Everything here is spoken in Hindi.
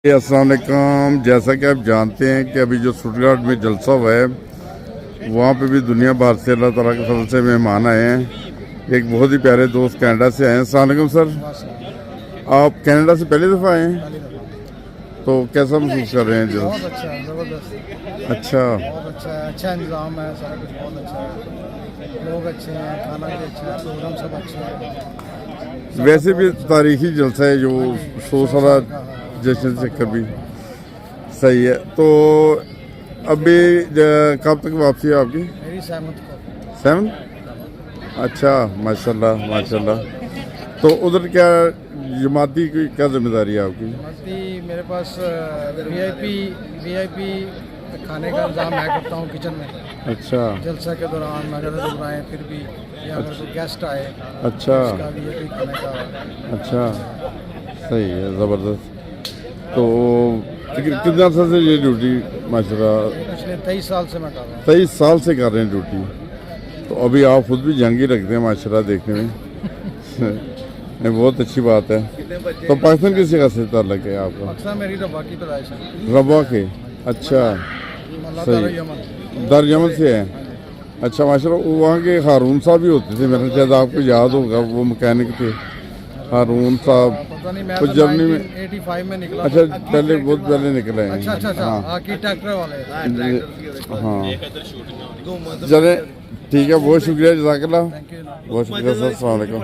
अस्सलाम वालेकुम। जैसा कि आप जानते हैं कि अभी जो स्टुटगार्ट में जलसा हुआ है वहाँ पे भी दुनिया भर से अल्लाह ताला के फजल से मेहमान आए हैं। एक बहुत ही प्यारे दोस्त कनाडा से आए हैं। अस्सलाम वालेकुम सर, आप कनाडा से पहली दफ़ा आए हैं तो कैसा महसूस कर रहे हैं? जो बहुत अच्छा है, ज़बरदस्त। अच्छा, बहुत अच्छा है, अच्छा इंतज़ाम है, सारा कुछ बहुत अच्छा है, लोग अच्छे हैं, खाना भी अच्छा है, प्रोग्राम सब अच्छा है। वैसे भी तारीखी जलसा है जो 100 साल जश्न चक्कर भी सही है। तो अभी कब तक वापसी है आपकी? मेरी सहमत को 7? अच्छा, माशाल्लाह माशाल्लाह। तो उधर क्या जमाती की क्या जिम्मेदारी है आपकी? मस्ती मेरे पास वीआईपी खाने का इंतजाम मैं करता हूँ किचन में। अच्छा, जलसा के दौरान अगर दुबराएँ फिर भी या अगर कोई गेस्ट आए अच्छा उसका वीआईपी खाने का। अच्छा, सही है, ज़बरदस्त। तो कितने साल से ये ड्यूटी माशाल्लाह? पिछले 23 साल से मैं कर रहा हूँ। 23 साल से कर रहे हैं ड्यूटी। तो अभी आप खुद भी जंगी रखते हैं माशाल्लाह देखने में। नहीं, बहुत अच्छी बात है। तो पाकिस्तान किस जगह से ताल्लुक है आपका? अक्सर मेरी रबा की पैदाइश है। रबा के? अच्छा, सही, दर यमन से है। अच्छा माशाल्लाह। वहाँ के हारून साहब भी होते थे, मेरे शायद आपको याद होगा, वो मैकेनिक थे हारून साहब। पता नहीं, मैं कुछ तो जर्नी में 85 में निकला। अच्छा, पहले बहुत पहले निकले हैं। अच्छा अच्छा अच्छा, हाँ आर्किटेक्टर वाले। हाँ, चले ठीक है, बहुत शुक्रिया, जज़ाकल्लाह, थैंक यू। बहुत शुक्रिया सर। अस्सलाम वालेकुम।